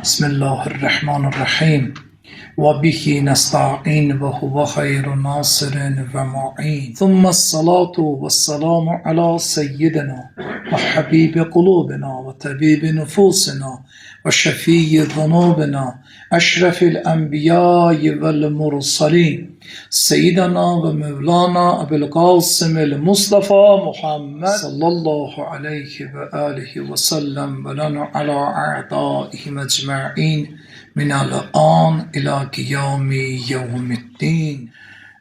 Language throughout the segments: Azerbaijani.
Bismillahirrahmanirrahim. Ve bihi nesta'in ve huve hayru nasirin ve mu'in. Thumma salatu ve selamu ala seyyidina ve habibi kulubina ve tabibi nufusina ve şefiyyi zunubina eşrefil enbiyayı vel mursalin seyyidina ve mevlana Ebu'l Qasimil Mustafa Muhammed sallallahu aleyhi ve alihi ve sellem ve lana ala a'daihim ecma'in minəl an ila qiyami yevmiddin.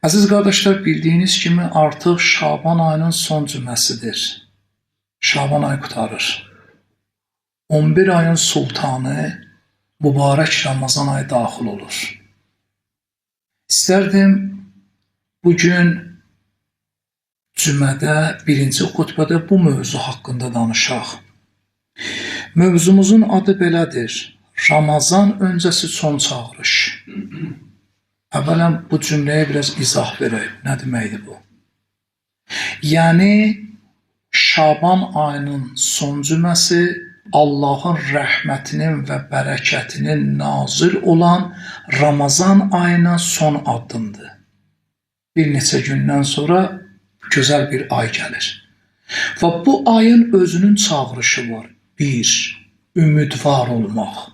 Əziz qardaşlar, bildiyiniz kimi artıq Şaban ayının son cüməsidir. Şaban ayı qutarır. 11 ayın sultanı mübarək Ramazan ayı daxil olur. İstərdim bugün cümədə birinci xutbədə bu mövzu haqqında danışaq. Mövzumuzun adı belədir: Ramazan öncəsi son çağırış. Əvvələn bu cümləyə biraz izah verək. Nə deməkdir bu? Yəni, Şaban ayının son cüməsi Allahın rəhmətinin və bərəkətinin nazil olan Ramazan ayına son addımdır. Bir neçə gündən sonra gözəl bir ay gəlir. Və bu ayın özünün çağırışı var. 1. Ümidvar olmaq.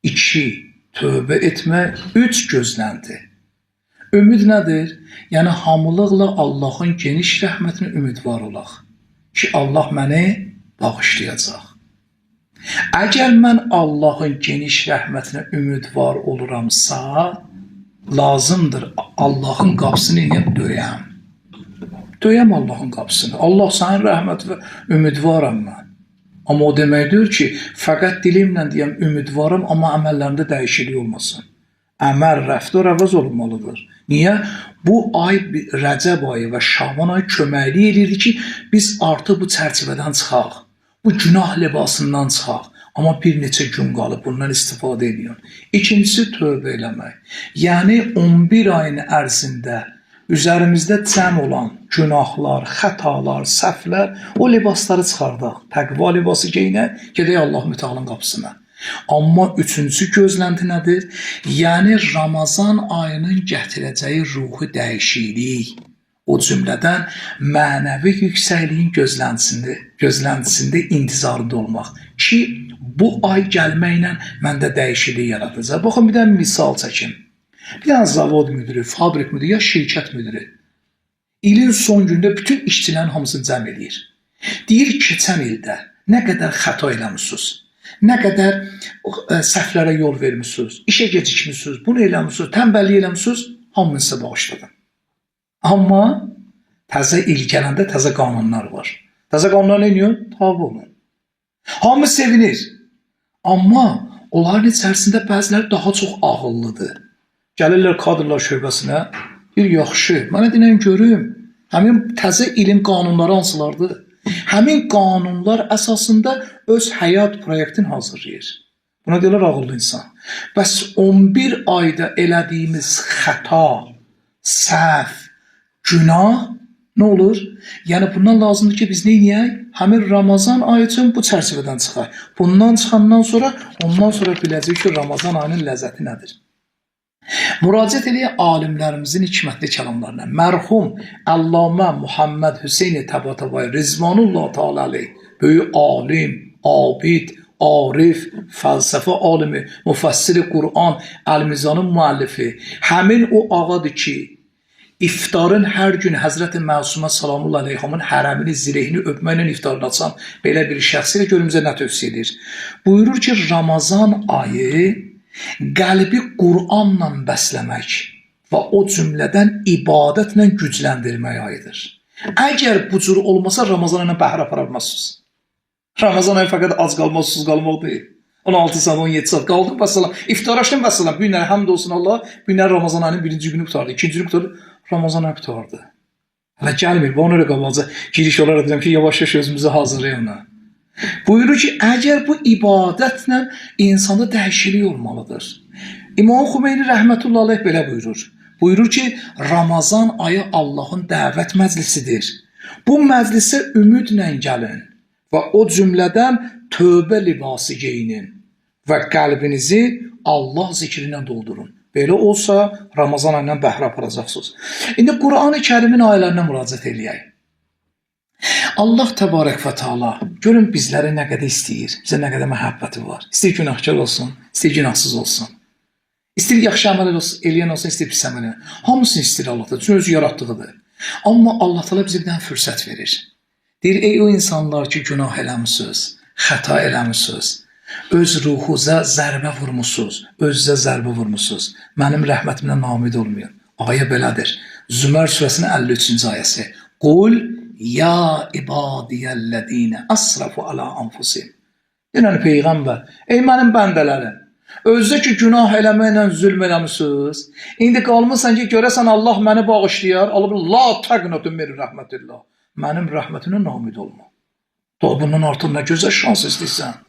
2. Tövbə etmək. 3. Gözlənti. Ümid nədir? Yəni, hamılıqla Allahın geniş rəhmətinə ümidvar olaq ki, Allah məni bağışlayacaq. Əgər mən Allahın geniş rəhmətinə ümidvar oluramsa, lazımdır Allahın qapısını döyəm. Döyəm Allahın qapısını. Allah sənin rəhməti və ümidvaram mən. Amma o deməkdir ki, fəqət dilimlə deyəm ümidvarım, amma əməllərində dəyişiklik olmasın. Əməl, rəftar əvəz olunmalıdır. Niyə? Bu ay Rəcəb ayı və Şaban ayı köməklik edirdi ki, biz artıq bu çərçivədən çıxaq. Bu günah libasından çıxaq. Amma bir neçə gün qalıb bundan istifadə ediyor. İkincisi, tövbə eləmək. Yəni, 11 ayın ərzində üzərimizdə cəm olan günahlar, xətalar, səhvlər, o libasları çıxardaq. Təqva libası geyinək, gedək Allah mütəalın qapısına. Amma üçüncü gözlənti nədir? Yəni, Ramazan ayının gətirəcəyi ruhi dəyişiklik, o cümlədən mənəvi yüksəkliyin gözləntisində intizarında olmaq ki, bu ay gəlməklə məndə dəyişiklik yaradacaq. Baxın, bir dənə misal çəkim. Bir dənə zavod müdürü, fabrik müdürü ya şirkət müdürü ilin son gündə bütün işçilərin hamısını cəm edir. Deyir, keçən ildə nə qədər xəta eləmişsiniz, nə qədər səhvlərə yol vermişsiniz, işə gecikmişsiniz, bunu eləmişsiniz, tənbəllik eləmişsiniz, hamını sizə bağışladım. Amma təzə il gələndə təzə qanunlar var. Təzə qanunlar nə ediyor? Tabi olun. Hamı sevinir. Amma onların içərisində bəziləri daha çox ağıllıdır. Gəlirlər kadrlar şöbəsinə, bir yaxşı, mənə dinən görüm, həmin təzə ilin qanunları hansılardır? Həmin qanunlar əsasında öz həyat proyektini hazırlayır. Buna deyirlər ağıllı insan. Bəs 11 ayda elədiyimiz xəta, səhv, günah nə olur? Yəni, bundan lazımdır ki, biz neyək? Həmin Ramazan ayı üçün bu çərçivədən çıxar. Bundan çıxandan sonra, ondan sonra biləcək ki, Ramazan ayının ləzzəti nədir? Müraciət eləyək alimlərimizin hikmətli kəlamlarına. Mərhum Əllamə Muhammed Hüseyni Təbatəvay Rizvanullah Teala aleyh, böyük alim, abid, arif, fəlsəfə alimi, müfəssiri Qur'an, Əl-Mizanın müəllifi, həmin o ağadır ki, iftarın hər gün Həzrət-i Məsumə Salamullah Aleyhamın hərəmini, zirehini öpməklə iftarını açan belə bir şəxsilə görümüzə nə tövsiyə edir? Buyurur ki, Ramazan ayı qəlbi Qur'anla bəsləmək və o cümlədən ibadətlə gücləndirmək ayıdır. Əgər bu cür olmasa, Ramazan ayına bəhrə apara bilməzsiniz. Ramazan ayı fəqət ac qalmaq, susuz qalmaq deyil. 16 saat, 17 saat qaldıq, bəsəlam. İftar açdım, bəsəlam. Bu günlər, həmd olsun Allah, bu günlər Ramazan ayının birinci günü qutardı, ikinci günü qutardı, Ramazan ayı qutardı. Hələ gəlmir, bu ona görə qalacaq. Giriş olaraq deyəm ki, yavaş-yavaş özümüzü hazırlayın ona. Buyurur ki, əgər bu ibadətlə insanda dəyişiklik olmalıdır. İmam Xümeyni rəhmətullah aleyh belə buyurur. Buyurur ki, Ramazan ayı Allahın dəvət məclisidir. Bu məclisə ümidlə gəlin və o cümlədən tövbə libası geyinin və qəlbinizi Allah zikri ilə doldurun. Belə olsa, Ramazan ayından bəhrə aparacaqsınız. İndi Quran-ı Kərimin ayələrinə müraciət eləyək. Allah təbarək və Teala görün bizləri nə qədər istəyir, bizə nə qədər məhəbbəti var. İstəyir günahkar olsun, istəyir günahsız olsun. İstəyir yaxşı əməl eləyən olsun, istəyir pis əməl eləyən. Hamısını istəyir Allah da, çünki özü yaratdığıdır. Amma Allah Teala bizə bir dənə fürsət verir. Deyir, ey o insanlar ki, günah eləmişsiniz, xəta eləmişsiniz, öz ruhunuza zərbə vurmusunuz, özünüzə zərbə vurmusunuz. Mənim rəhmətimlə namid olmayın. Ayə belədir. Zümər surəsinin 53-cü ayəsi. Qul ya ibadiyəllədinə əsrafu alə anfusihim. Yəni Peyğəmbər, ey mənim bəndələrim, özdə ki günah eləməklə zülm eləmişsiniz. İndi qalmışsan ki, görəsən Allah məni bağışlayar. Allah la təqnatun min rəhmətillah. Mənim rəhmətimlə namid olma. Bundan artıq nə gözəl şans istəyirsən.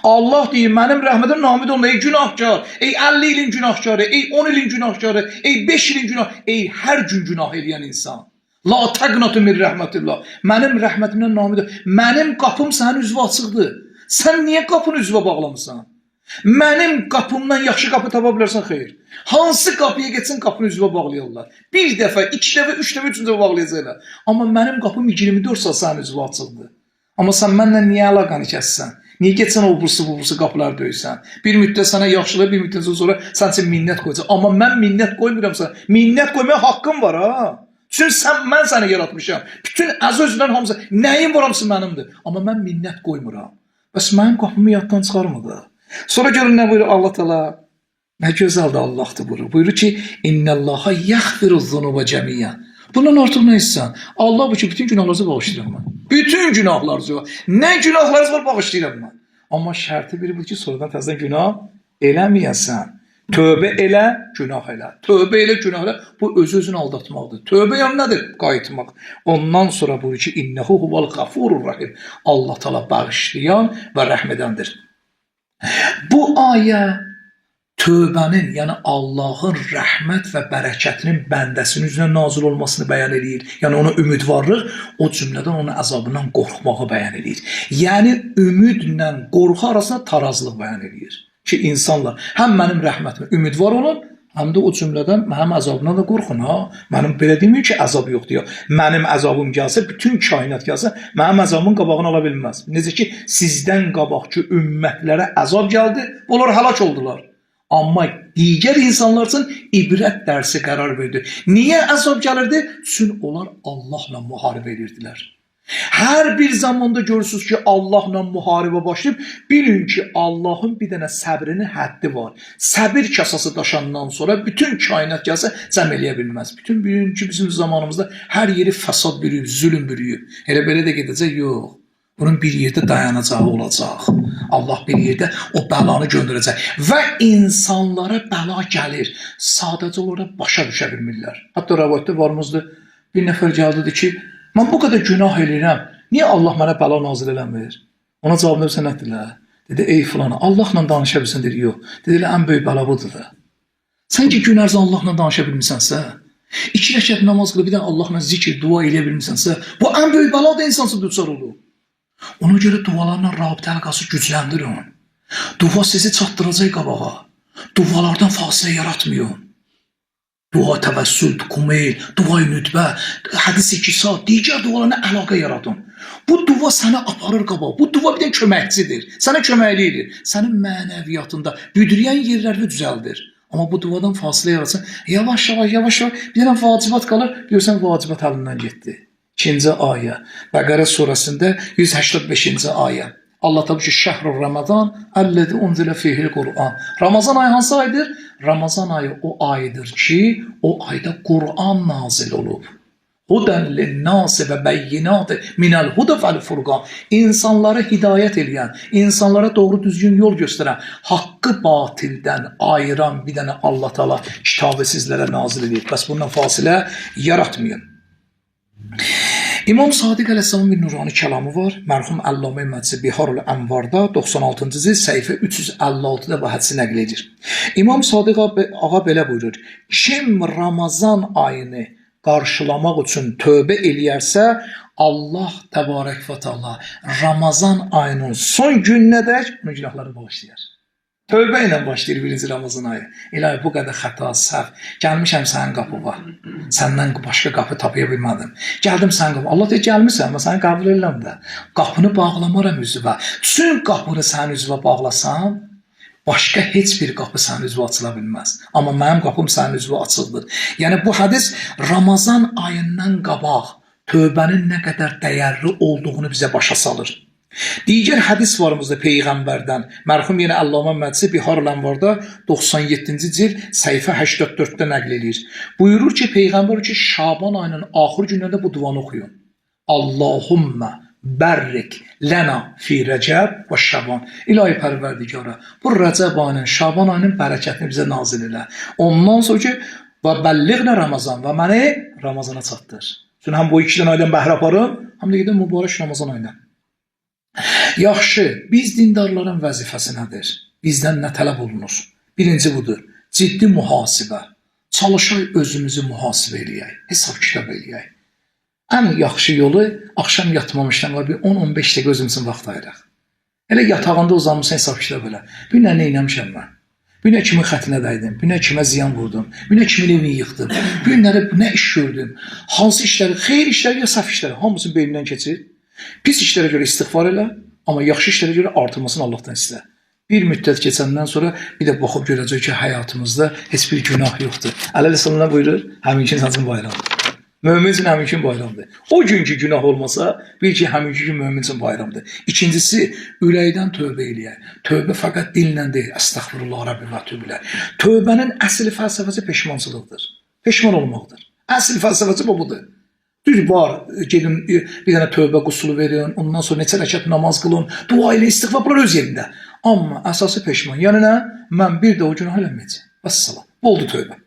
Allah deyir, mənim rəhmətimlə namid olma, ey günahkar, ey 50 ilin günahkarı, ey 10 ilin günahkarı, ey 5 ilin günah, ey hər gün günah eləyən insan. La təqnatun min rəhmətillah. Mənim rəhmətimlə namid olma. Mənim qapım sənin üzvə açıqdır. Sən niyə qapını üzvə bağlamısan? Mənim qapımdan yaxşı qapı tapa bilərsən, xeyr. Hansı qapıya geçsin qapını üzvə bağlayırlar. Bir dəfə, 2 dəfə, 3 dəfə, 3-cü dəfə bağlayacaqlar. Amma mənim qapım 24 saat sənin üzvə açıqdır. Amma sən mənlə niyə əlaqəni kəssən? Niyə geçsən o bursu qapılar döysən? Bir müddət sənə yaxşılıq, bir müddət sonra sən üçün minnət qoyacaq. Amma mən minnət qoymuram sən. Minnət qoymaya haqqım var ha. Çünki mən səni yaratmışam. Bütün əz-özdən hamısı, nəyin var hamısı mənimdir. Amma mən minnət qoymuram. Bəs mənim qapımı yaddan çıxarmadı. Sonra görün nə buyurur Allah Teala? Nə gözəldir Allahdır buyurur. Buyurur ki, İnnallaha yaghfiruz-zunuba cəmiyyən. Bundan artıq nə istəyirsən? Allah bu ki, bütün günahlarınızı bağışlayıram mən. Bütün günahlarınızı var. Nə günahlarınız var bağışlayıram mən. Amma şərti biri bu ki, sonradan təzədən günah eləməyəsən. Tövbə elə, günah elə. Tövbə elə, günah elə. Bu öz-özünü aldatmaqdır. Tövbə yəni nədir? Qayıtmaq. Ondan sonra buyurur ki, İnnehu huval gafurur rahim. Allah Teala bağışlayan və rəhm edəndir. Bu ayə tövbənin, yəni Allahın rəhmət və bərəkətinin bəndəsinin üzrə nazil olmasını bəyan edir. Yəni ona ümidvarlıq, o cümlədən onun əzabından qorxmağı bəyan edir. Yəni ümidlə qorxu arasında tarazlıq bəyan edir. Ki insanlar həm mənim rəhmətimə ümidvar olun, həm də o cümlədən mənim əzabından da qorxun ha. Mənim belə demir ki, əzab yoxdur ya. Mənim əzabım gəlsə, bütün kainat gəlsə, mənim əzabımın qabağını ala bilməz. Necə ki, sizdən qabaqki ümmətlərə əzab gəldi, onlar həlak oldular. Amma digər insanlar üçün ibrət dərsi qərar verdi. Niyə əzab gəlirdi? Çünki onlar Allahla müharibə edirdilər. Hər bir zamanda görürsünüz ki, Allahla müharibə başlayıb, bilin ki, Allahın bir dənə səbrinin həddi var. Səbir kasası daşandan sonra bütün kainat gəlsə cəm eləyə bilməz. Bütün bugünkü bizim zamanımızda hər yeri fəsad bürüyüb, zülüm bürüyüb. Elə belə də gedəcək, yox. Bunun bir yerdə dayanacağı olacaq. Allah bir yerdə o bəlanı göndərəcək. Və insanlara bəla gəlir. Sadəcə olaraq başa düşə bilmirlər. Hətta rəvayətdə varımızdır, bir nəfər gəldi ki, mən bu qədər günah eləyirəm, niyə Allah mənə bəla nazil eləmir? Ona cavab versə nə deyirlər? Dedi, ey filan, Allahla danışa bilsən, dedi, yox. Dedi, ən böyük bəla budur da. Sən ki, gün ərzə Allahla danışa bilmirsənsə, 2 rəkət namaz qılıb, bir də Allahla zikir, dua eləyə bilmirsənsə, bu ən böyük bəla da insansız düçar olur. Ona görə dualarla rabitə əlaqası gücləndirin. Dua sizi çatdıracaq qabağa. Dualardan fasilə yaratmayın. Dua təvəssül, kumeyl, dua-i nütbə, hədis-i kisa, digər dualarına əlaqə yaradın. Bu dua səni aparır qabağa. Bu dua bir də köməkçidir. Sənə köməkli edir. Sənin mənəviyyatında büdrəyən yerləri düzəldir. Amma bu duadan fasilə yaratsan, yavaş-yavaş, bir dənə vacibat qalır, görürsən vacibat əlindən getdi. 2-ci ayə, Bəqərə surəsində 185-ci ayə. Allah tabi ki, şəhrur Ramazan, əlləzi unzilə fihil Qur'an. Ramazan ayı hansı aydır? Ramazan ayı o aydır ki, o ayda Qur'an nazil olub. Hudən linnâsi və bəyyinâti minəl hudə vəl-furqan. İnsanları hidayət eləyən, insanlara doğru düzgün yol göstərən, haqqı batildən ayıran bir dənə Allah Teala kitabı sizlərə nazil edir. Bəs bundan fasilə yaratmayın. İmam Sadiq Əleyhisselamın bir nurani kəlamı var. Mərhum Əllamə Məclisi Biharul Ənvarda 96-cı cild səhifə 356-da bu hədisi nəql edir. İmam Sadiq ağa belə buyurur. Kim Ramazan ayını qarşılamaq üçün tövbə eləyərsə, Allah təbarək və təala Ramazan ayının son gününədək onun günahları bağışlayar. Tövbə ilə başlayır birinci Ramazan ayı. İlahi bu qədər xəta, səhv. Gəlmişəm sənin qapıva. Səndən başqa qapı tapıya bilmədim. Gəldim sənin qapı. Allah deyir gəlmirsən, mən səni qəbul edirəm də. Qapını bağlamaram üzvə. Bütün qapını sənin üzvə bağlasam, başqa heç bir qapı sənin üzvə açıla bilməz. Amma mənim qapım sənin üzvə açıqdır. Yəni bu hədis Ramazan ayından qabaq tövbənin nə qədər dəyərli olduğunu bizə başa salır. Digər hədis varımızda Peyğəmbərdən, mərhum yenə Allamə Məclisi Bihar-ül Ənvarda 97-ci cild səhifə 84-də nəql edir. Buyurur ki, Peyğəmbər ki, Şaban ayının axır günlərində bu duanı oxuyun. Allahumma bərrik lənə fi Rəcəb və Şaban. İlahi Pərverdigara, bu Rəcəb ayının, Şaban ayının bərəkətini bizə nazil elə. Ondan sonra ki, və bəlliğnə Ramazan və məni Ramazana çatdır. Çünki həm bu 2 dənə aydan bəhrə aparım, həm də gedən mübarək Ramazan ayına. Yaxşı, biz dindarların vəzifəsi nədir? Bizdən nə tələb olunur? Birinci budur, ciddi mühasibə. Çalışaq özümüzü mühasibə eləyək, hesab kitab eləyək. Ən yaxşı yolu axşam yatmamışdan bir 10-15 dəqiqə özümüzün vaxt ayıraq. Elə yatağında uzanmışsan hesab kitab elə. Bu nə eləmişəm mən? Bu nə kimin xətrinə dəydim? Bu nə kimə ziyan vurdum? Bu nə kimin evini yıxdım? Bu günləri nə iş gördüm? Hansı işləri, xeyir işləri ya səhv işləri? Hamısını beynindən keçir. Pis işlərə görə istiğfar elə, amma yaxşı işlərə görə artırmasını Allahdan istə. Bir müddət keçəndən sonra bir də baxıb görəcək ki, həyatımızda heç bir günah yoxdur. Əleyhisselam buyurur, həminkin sənin bayramdır. Mömin üçün həminkin bayramdır. O günkü günah olmasa, bil ki, həminki gün mömin üçün bayramdır. İkincisi, ürəkdən tövbə eləyək. Tövbə fəqət dillə deyil, əstəğfirullah Rabbi və tövbələr. Tövbənin əsl fəlsəfəsi peşmançılıqdır. Peşman olmaqdır. Əsl fəlsəfəsi bu budur. Düz var, gedin bir dənə tövbə qusulu verin, ondan sonra neçə rəkat namaz qılın, dua ilə istiğfar bunlar öz yerində. Amma əsası peşman. Yəni nə? Mən bir də o günah eləməyəcəm. Vəssalam. Bu oldu tövbə.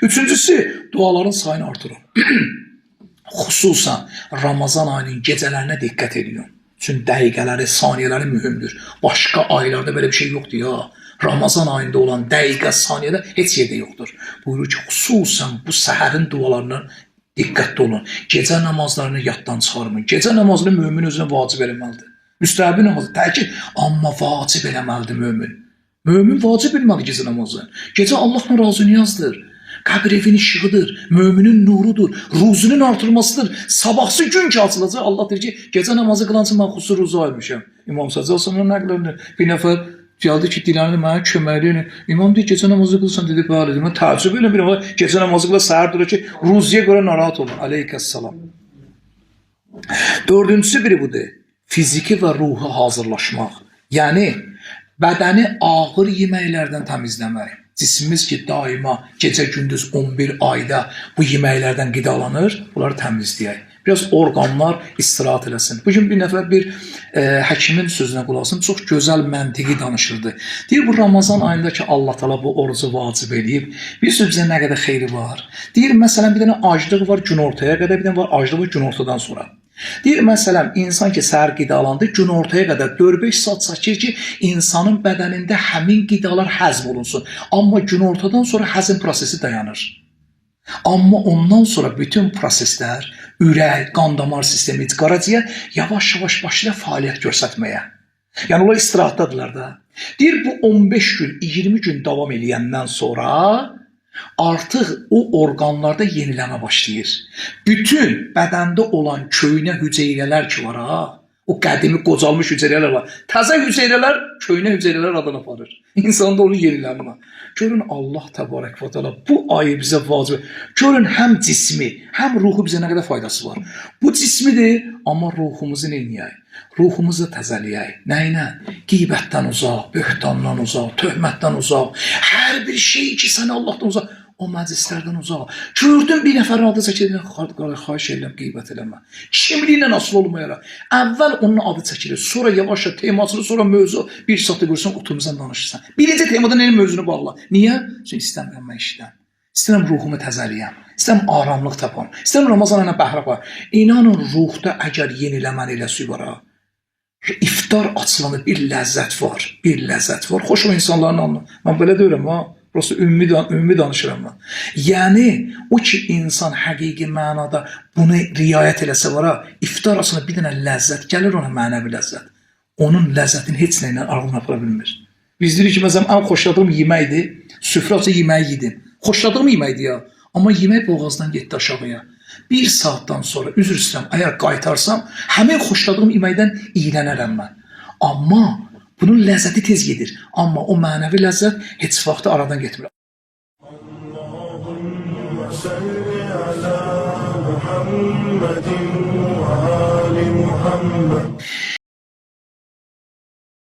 Üçüncüsü, duaların sayını artırın. Xüsusən Ramazan ayının gecələrinə diqqət edin. Çünki dəqiqələri, saniyələri mühümdür. Başqa aylarda belə bir şey yoxdur ya. Ramazan ayında olan dəqiqə, saniyədə heç yerdə yoxdur. Buyurur ki, xüsusən bu səhərin dualarını diqqətli olun. Gecə namazlarını yaddan çıxarmayın. Gecə namazını mömin özünə vacib eləməlidir. Müstəhəbi namazı təkid, amma vacib eləməlidir mömin. Mömin vacib bilməli gecə namazı. Gecə Allahla razı niyazdır. Qəbir evin işığıdır. Müminin nurudur. Ruzunun artırmasıdır. Sabahsı gün ki açılacaq. Allah deyir ki, gecə namazı qılan üçün mən xüsusi ruzu ayırmışam. İmam Səcid Aslanın nəqlərini bir nəfər gəldi ki, diləni mənə köməkliyin. İmam deyir, gecə namazı qılsan, dedi, bəli. Mən təəccüb elə bir gecə namazı qıla səhər durur ki, ruziyə görə narahat olun. Aleykəssalam. Dördüncüsü biri budur. Fiziki və ruhu hazırlaşmaq. Yəni, bədəni ağır yeməklərdən təmizləmək. Cismimiz ki, daima gecə-gündüz 11 ayda bu yeməklərdən qidalanır, bunları təmizləyək. Biraz orqanlar istirahat eləsin. Bugün bir nəfər bir həkimin sözünə qulaq asın, çox gözəl məntiqi danışırdı. Deyir, bu Ramazan ayında ki, Allah Teala bu orucu vacib edib, bir sözü bizə nə qədər xeyri var. Deyir, məsələn, bir dənə aclıq var günortaya qədər, bir dənə var aclığı günortadan sonra. Deyir, məsələn, insan ki, səhər qidalandı, günortaya qədər 4-5 saat çəkir ki, insanın bədənində həmin qidalar həzm olunsun. Amma günortadan sonra həzm prosesi dayanır. Amma ondan sonra bütün proseslər, ürək, qan damar sistemi, qaraciyər yavaş-yavaş başlayır fəaliyyət göstərməyə. Yəni, onlar istirahatdadırlar da. Deyir, bu 15 gün, 20 gün davam eləyəndən sonra artıq o orqanlarda yeniləmə başlayır. Bütün bədəndə olan köynə hüceyrələr ki var ha, o qədimi qocalmış hüceyrələr var. Təzə hüceyrələr, köynə hüceyrələr adını aparır. İnsanda onun yeniləmə. Görün Allah təbarək və təala bu ayı bizə vacib. Görün həm cismi, həm ruhu bizə nə qədər faydası var. Bu cismidir, amma ruhumuzu neyəyək? Ruhumuzu təzəliyək. Nə ilə? Qeybətdən uzaq, böhtandan uzaq, töhmətdən uzaq. Hər bir şey ki, səni Allahdan uzaq. O məclislərdən uzaq. Gördün bir nəfərin adı çəkilir, xahiş edirəm, qeybət eləmə. Kimliklə asıl olmayaraq. Əvvəl onun adı çəkilir, sonra yavaş-yavaş temasını, sonra mövzu bir saatda görürsən, oturmuzdan danışırsan. Birinci temadan elin mövzunu bağla. Niyə? Çünki istəmirəm mən işdən. İstəyirəm ruhumu təzəliyəm. İstəyirəm aramlıq tapam. İstəyirəm Ramazan ayına bəhrə var. İnanın, ruhda əgər yeniləmən eləsi var ha, iftar açılanı bir ləzzət var. Bir ləzzət var. Xoş o insanların anlı. Mən belə deyirəm ha. Burası ümumi danışıram mən. Yəni, o ki, insan həqiqi mənada bunu riayət eləsə var ha, iftar açılana bir dənə ləzzət gəlir ona mənəvi ləzzət. Onun ləzzətini heç nəylə ağlına apara bilmir. Biz deyirik ki, məsələn, ən xoşladığım yeməkdir. Süfrəcə yeməyi yedim. Xoşladığım yeməkdir ya. Amma yemək boğazdan getdi aşağıya. Bir saatdan sonra, üzr istəyirəm, əgər qaytarsam, həmin xoşladığım yeməkdən iyrənərəm mən. Amma bunun ləzzəti tez gedir. Amma o mənəvi ləzzət heç vaxt aradan getmir.